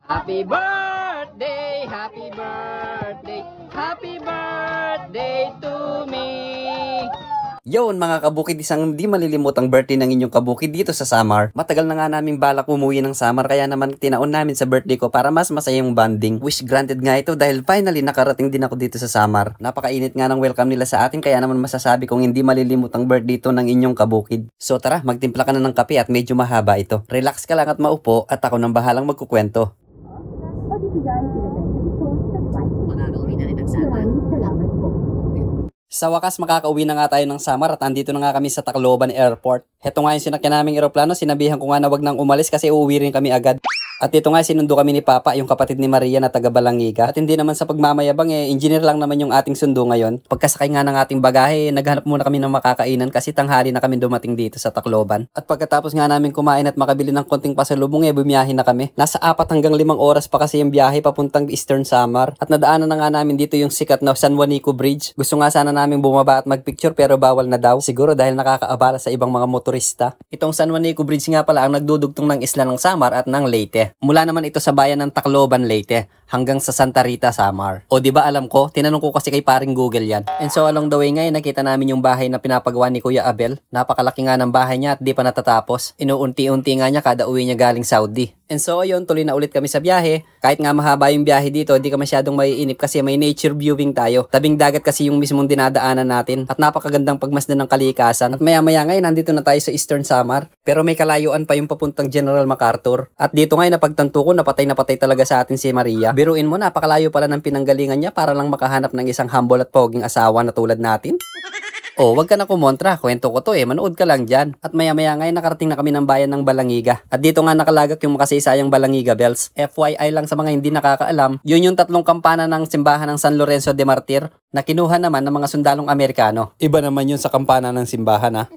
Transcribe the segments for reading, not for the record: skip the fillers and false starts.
Happy birthday, happy birthday, happy birthday to me. Yon mga kabukid, isang di malilimutang birthday ng inyong kabukid dito sa Samar. Matagal na nga naming balak umuwi ng Samar, kaya naman tinaon namin sa birthday ko para mas masaya yung bonding. Wish granted nga ito dahil finally nakarating din ako dito sa Samar. Napakainit nga ng welcome nila sa atin, kaya naman masasabi kong hindi malilimutang birthday ito ng inyong kabukid. So tara, magtimpla ka na ng kape at medyo mahaba ito. Relax ka lang at maupo at ako nang bahalang magkukwento. Makakauwi na rin ang Samar. Salamat po. Sa wakas, makakauwi na nga tayo ng Samar at andito na nga kami sa Tacloban Airport. Heto nga yung sinakyan naming eroplano, sinabihan ko nga na wag nang umalis kasi uuwi rin kami agad. At dito nga sinundo kami ni Papa, yung kapatid ni Maria na taga Balangiga. At hindi naman sa pagmamayabang engineer lang naman yung ating sundo ngayon. Pagkasakay nga ng ating bagahe, naghanap muna kami ng makakainan kasi tanghali na kami dumating dito sa Tacloban. At pagkatapos nga namin kumain at makabili ng konting pasalubong bumiyahe na kami. Nasa 4 hanggang 5 oras pa kasi yung biyahe papuntang Eastern Samar. At nadaanan na nga namin dito yung sikat na San Juanico Bridge. Gusto nga sana namin bumaba at magpicture pero bawal na daw. Siguro dahil nakakaabala sa ibang mga motorista. Itong San Juanico Bridge nga pala ang nagdudugtong ng isla ng Samar at ng Leyte. Mula naman ito sa bayan ng Tacloban, Leyte hanggang sa Santa Rita, Samar. O di ba alam ko, tinanong ko kasi kay paring Google yan. And so along the way ngayon, nakita namin yung bahay na pinapagawa ni Kuya Abel. Napakalaki nga ng bahay niya at di pa natatapos. Inuunti-unti nga niya kada uwi niya galing Saudi. And so ayun, tuloy na ulit kami sa biyahe. Kahit nga mahaba yung biyahe dito, di ka masyadong maiinip kasi may nature viewing tayo. Tabing dagat kasi yung mismong dinadaanan natin. At napakagandang pagmasdan ng kalikasan. At maya-maya ngayon, nandito na tayo sa Eastern Samar. Pero may kalayuan pa yung papuntang General MacArthur. At dito ngayon, napagtanto ko, napatay talaga sa atin si Maria. Biruin mo, napakalayo pala ng pinanggalingan niya para lang makahanap ng isang humble at poging asawa na tulad natin. Oh, wag ka na kumontra. Kwento ko to manood ka lang dyan. At maya-maya ngayon nakarating na kami ng bayan ng Balangiga. At dito nga nakalagak yung makasaysayang Balangiga bells. FYI lang sa mga hindi nakakaalam, yun yung 3 kampana ng simbahan ng San Lorenzo de Martir na kinuha naman ng mga sundalong Amerikano. Iba naman yun sa kampana ng simbahan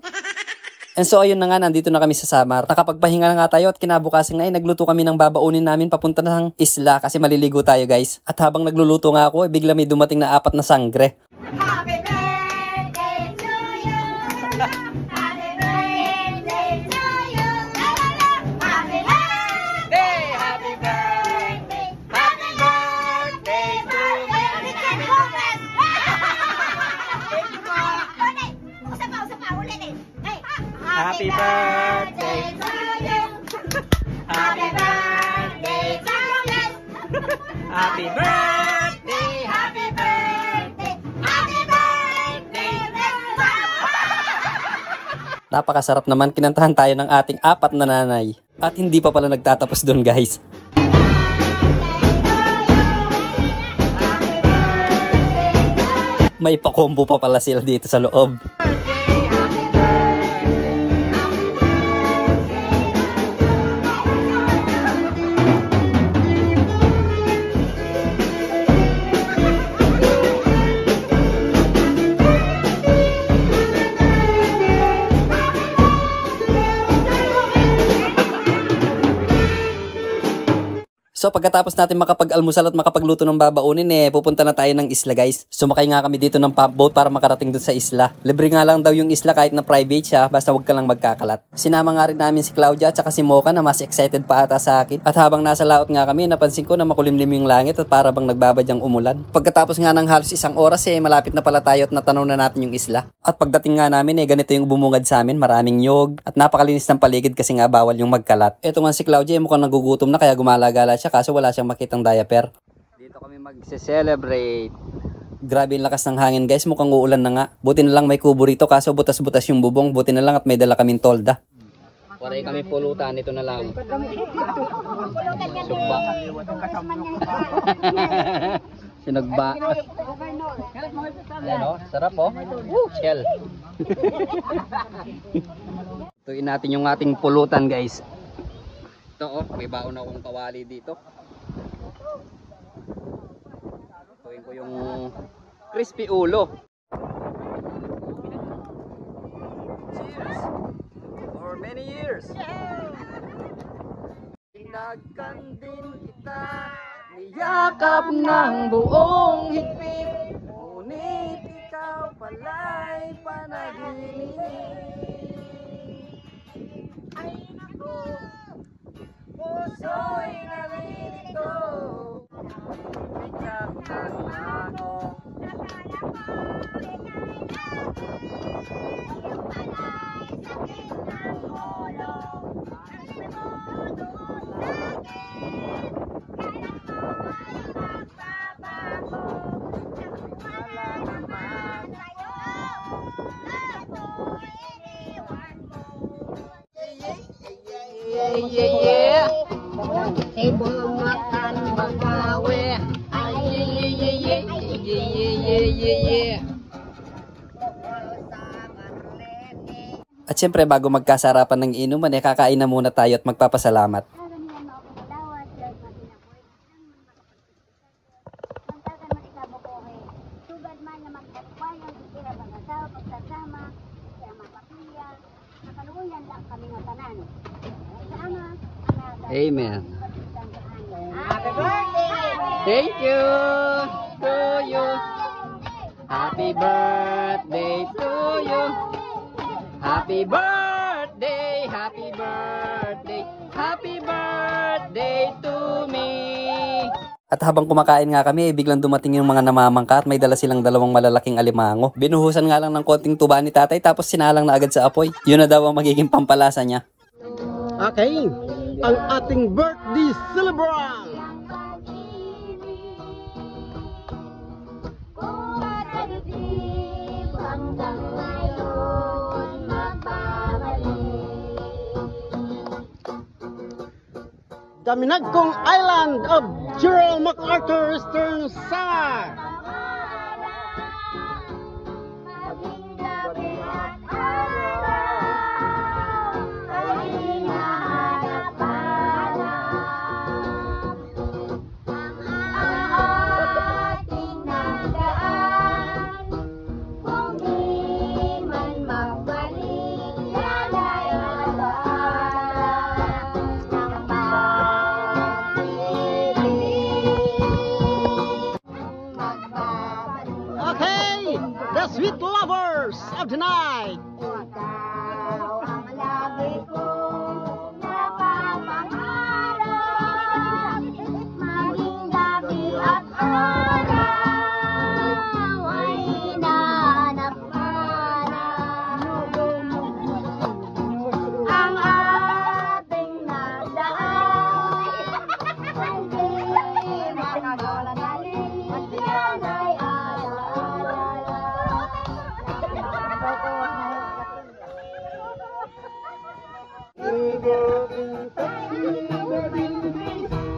And so ayun na nga, nandito na kami sa Samar. Nakapagpahinga na nga tayo at kinabukasan nga nagluto kami ng babaunin namin papunta ng isla kasi maliligo tayo guys. At habang nagluluto nga ako, bigla may dumating na 4 na sangre. Happy birthday to you. Happy birthday to you. Happy birthday. Happy birthday, happy birthday to me. Happy birthday to you. Happy birthday to you. Happy birthday, Happy birthday. Happy birthday. Napakasarap naman, kinantahan tayo ng ating 4 na nanay. At hindi pa pala nagtatapos doon guys. May pakombo pa pala sila dito sa loob. So pagkatapos natin makapag-almusal at makapagluto ng babaunin pupunta na tayo ng isla guys. Sumakay nga kami dito ng pump boat para makarating doon sa isla. Libre nga lang daw yung isla kahit na private siya, basta wag ka lang magkakalat. Sinama nga rin namin si Claudia at saka si Mocha na mas excited pa ata sa akin. At habang nasa laot nga kami, napansin ko na makulimlim yung langit at para bang nagbabadyang umulan. Pagkatapos nga ng halos 1 oras malapit na pala tayo at natanaw na natin yung isla. At pagdating nga namin ganito yung bumungad sa amin, maraming nyog at napakalinis ng paligid kasi nga bawal yung magkalat. Eto nga si Claudia mukhang nagugutom na kaya gumala-gala siya kaso wala siyang makitang diaper. Dito kami mag-celebrate. Grabe yung lakas ng hangin guys, mukhang uulan na nga. Buti na lang may kubo rito kaso butas-butas yung bubong. Buti na lang at may dala kaming tolda. Waray kami pulutan, ito na lang. Sugba. Sinagba. Ayan sarap Shell. Tuin natin yung ating pulutan guys. Ito may baon akong kawali dito. Tuin ko yung crispy ulo. Cheers! For many years! Pinagkandin kita, niyakap ng buong higpit, ngunit ikaw pala'y panaginip. Ay naku, puso'y nalilito, Yeah. Ibang makan magawe. Yeah. At syempre bago magkasarapan ng inuman, kakain na muna tayo at magpapasalamat. Amen. Happy birthday! Thank you to you. Happy birthday to you. Happy birthday, happy birthday, happy birthday to me. At habang kumakain nga kami, biglang dumating yung mga namamangka at may dala silang dalawang malalaking alimango. Binuhusan nga lang ng konting tuba ni tatay tapos sinalang na agad sa apoy. Yun na daw ang magiging pampalasa niya. Okay, ang ating birthday celebrant! Daminagkong Island of Gerald MacArthur Eastern Samar! Okay, the sweet lovers of the night.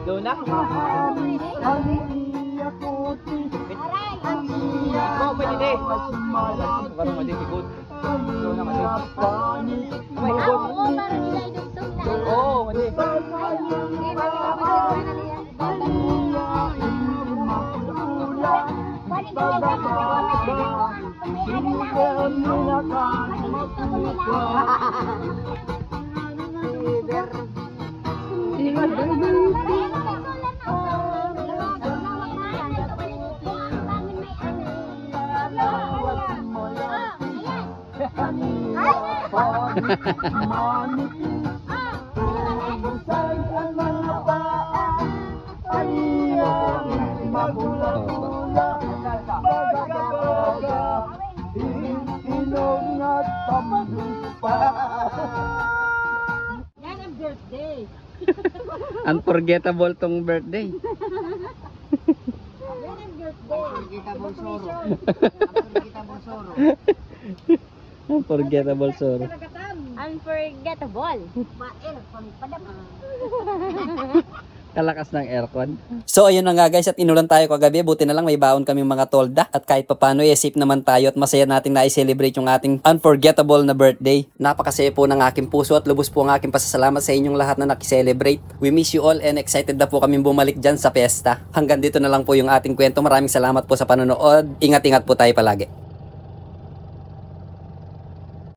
Luna? Ikaw, pwede din. Parang maditigod. Luna, maditigod. Oo, maditigod. Yan ang birthday. Unforgettable tong birthday. Yan ang birthday. Unforgettable sorrow. Unforgettable. Kalakas ng aircon. So ayun na nga guys, at inulan tayo kagabi. Buti na lang may baon kaming mga tolda. At kahit papano safe naman tayo at masaya nating na-celebrate yung ating unforgettable na birthday. Napakasaya po ng aking puso at lubos po ang aking pasasalamat sa inyong lahat na nakiselebrate. We miss you all and excited na po kaming bumalik dyan sa piyesta. Hanggang dito na lang po yung ating kwento. Maraming salamat po sa panonood. Ingat-ingat po tayo palagi.